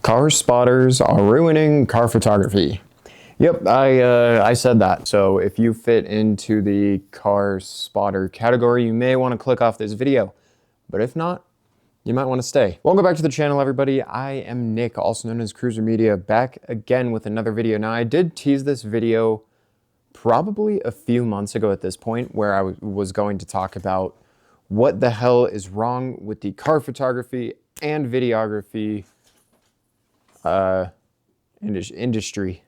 Car spotters are ruining car photography. Yep, I said that. So if you fit into the car spotter category, you may want to click off this video. But if not, you might want to stay. Welcome back to the channel, everybody. I am Nick, also known as Kruser Media, back again with another video. Now, I did tease this video probably a few months ago at this point, where I was going to talk about what the hell is wrong with the car photography and videography industry.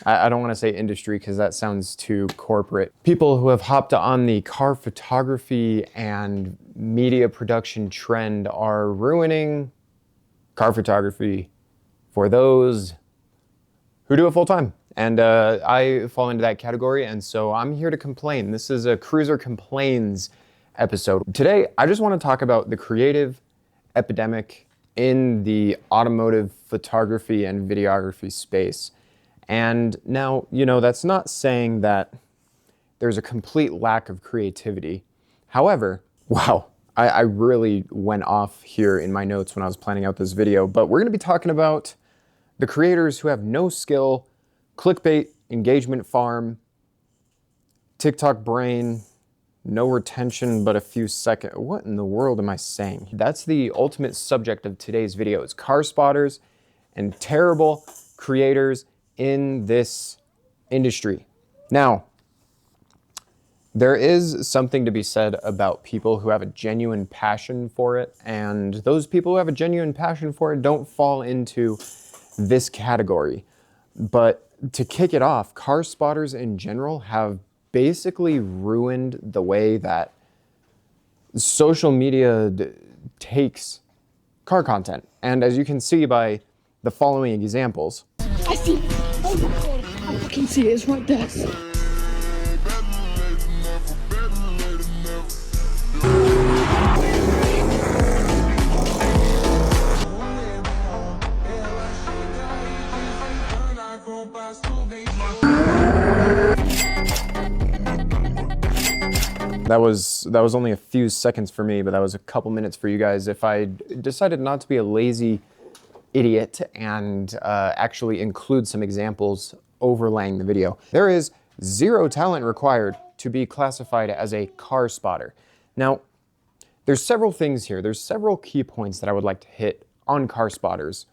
I don't want to say industry because that sounds too corporate. People who have hopped on the car photography and media production trend are ruining car photography for those who do it full time. And I fall into that category, and so I'm here to complain. This is a Kruser Complains episode. Today, I just want to talk about the creative epidemic in the automotive photography and videography space. And now, you know, that's not saying that there's a complete lack of creativity. However, wow, I really went off here in my notes when I was planning out this video, but we're gonna be talking about the creators who have no skill, clickbait, engagement farm, TikTok brain, no retention but a few seconds. What in the world am I saying? That's the ultimate subject of today's video. It's car spotters and terrible creators in this industry. Now, there is something to be said about people who have a genuine passion for it, and those people who have a genuine passion for it don't fall into this category. But to kick it off, car spotters in general have basically ruined the way that social media takes car content. And as you can see by the following examples. I see it. I fucking see it. It's right there. That was only a few seconds for me, but that was a couple minutes for you guys. If I decided not to be a lazy idiot and actually include some examples overlaying the video. There is zero talent required to be classified as a car spotter. Now, there's several things here. There's several key points that I would like to hit on car spotters.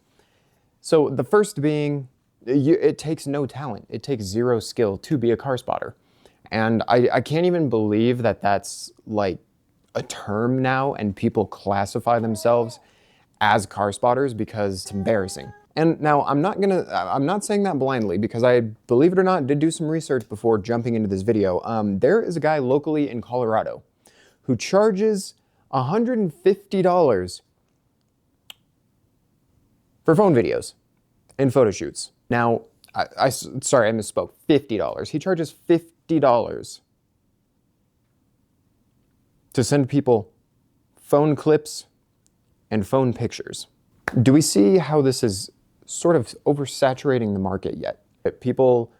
So the first being, it takes no talent. It takes zero skill to be a car spotter. And I can't even believe that that's like a term now and people classify themselves as car spotters because it's embarrassing. And now I'm not saying that blindly because I, believe it or not, did do some research before jumping into this video. There is a guy locally in Colorado who charges $150 for phone videos and photo shoots. Now, sorry, I misspoke, $50. He charges $50 to send people phone clips and phone pictures. Do we see how this is sort of oversaturating the market yet? People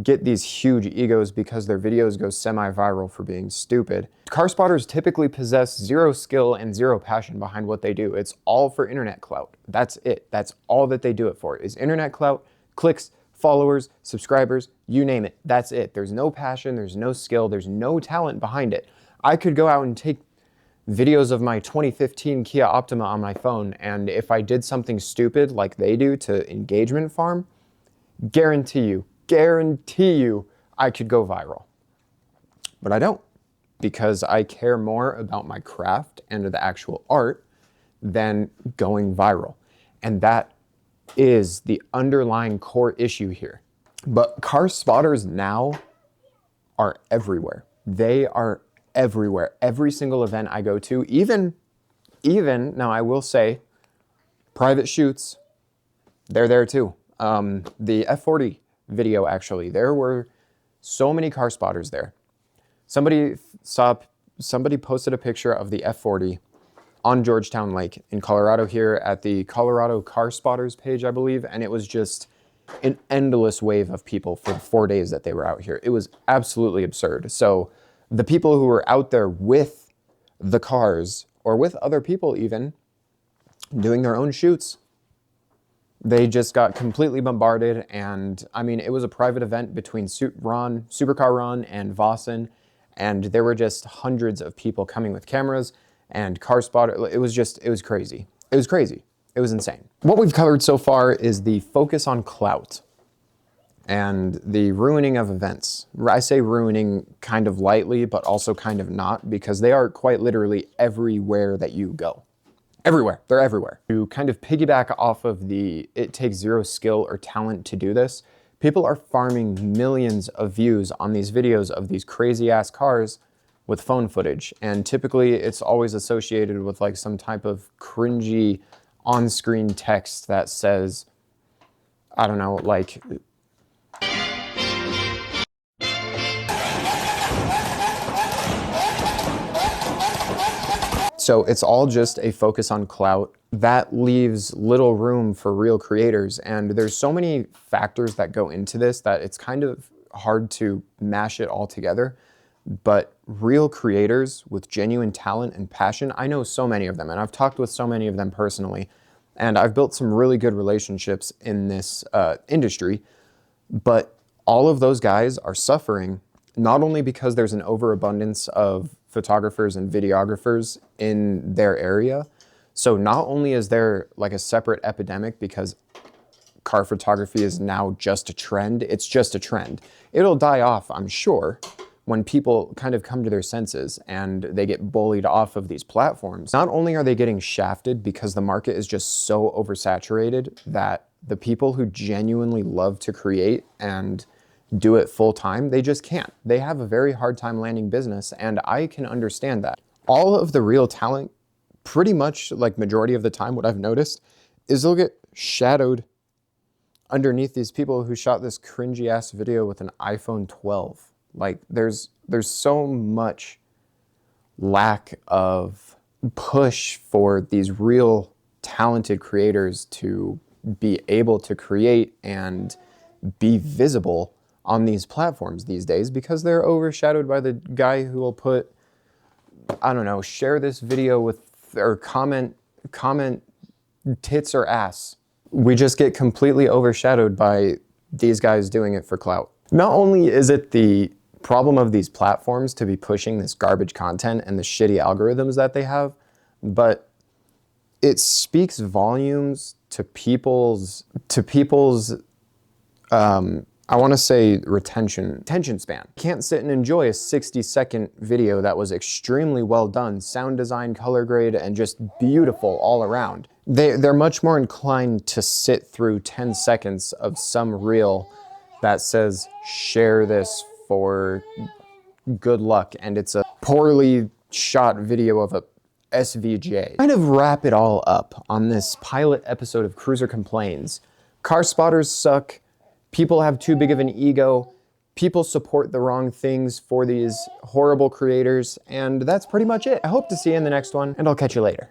get these huge egos because their videos go semi-viral for being stupid. Car spotters typically possess zero skill and zero passion behind what they do. It's all for internet clout. That's it. That's all that they do it for, is internet clout, clicks, followers, subscribers, you name it. That's it. There's no passion, there's no skill, there's no talent behind it. I could go out and take videos of my 2015 Kia Optima on my phone, and if I did something stupid like they do to engagement farm, guarantee you, I could go viral. But I don't, because I care more about my craft and the actual art than going viral. And that is the underlying core issue here. But car spotters now are everywhere. They are everywhere. Every single event I go to, even now I will say, private shoots, they're there too. The F40 video, actually, there were so many car spotters there. Somebody posted a picture of the F40 on Georgetown Lake in Colorado here at the Colorado Car Spotters page, I believe, and it was just an endless wave of people for the 4 days that they were out here. It was absolutely absurd. So the people who were out there with the cars, or with other people even, doing their own shoots, They just got completely bombarded, and I mean, it was a private event between Supercar Ron and Vossen, and there were just hundreds of people coming with cameras and car spotter. It was crazy. It was crazy. It was insane. What we've covered so far is the focus on clout and the ruining of events. I say ruining kind of lightly, but also kind of not, because they are quite literally everywhere that you go. Everywhere. They're everywhere. To kind of piggyback off of the it takes zero skill or talent to do this, people are farming millions of views on these videos of these crazy ass cars with phone footage. And typically it's always associated with like some type of cringy on-screen text that says, I don't know, like, so it's all just a focus on clout. That leaves little room for real creators. And there's so many factors that go into this that it's kind of hard to mash it all together. But real creators with genuine talent and passion, I know so many of them, and I've talked with so many of them personally. And I've built some really good relationships in this industry. But all of those guys are suffering, not only because there's an overabundance of photographers and videographers in their area. So not only is there like a separate epidemic because car photography is now just a trend, it's just a trend. It'll die off, I'm sure, when people kind of come to their senses and they get bullied off of these platforms. Not only are they getting shafted because the market is just so oversaturated that the people who genuinely love to create and do it full time, they just can't. They have a very hard time landing business, and I can understand that. All of the real talent, pretty much like majority of the time, what I've noticed is they'll get shadowed underneath these people who shot this cringy ass video with an iPhone 12. Like there's so much lack of push for these real talented creators to be able to create and be visible on these platforms these days because they're overshadowed by the guy who will put, I don't know, share this video with, or comment tits or ass. We just get completely overshadowed by these guys doing it for clout. Not only is it the problem of these platforms to be pushing this garbage content and the shitty algorithms that they have, but it speaks volumes to people's I want to say retention span. You can't sit and enjoy a 60-second video that was extremely well done, sound design, color grade, and just beautiful all around. They're much more inclined to sit through 10 seconds of some reel that says, share this for good luck, and it's a poorly shot video of a SVJ. Kind of wrap it all up on this pilot episode of Kruser Complains. Car spotters suck. People have too big of an ego. People support the wrong things for these horrible creators. And that's pretty much it. I hope to see you in the next one, and I'll catch you later.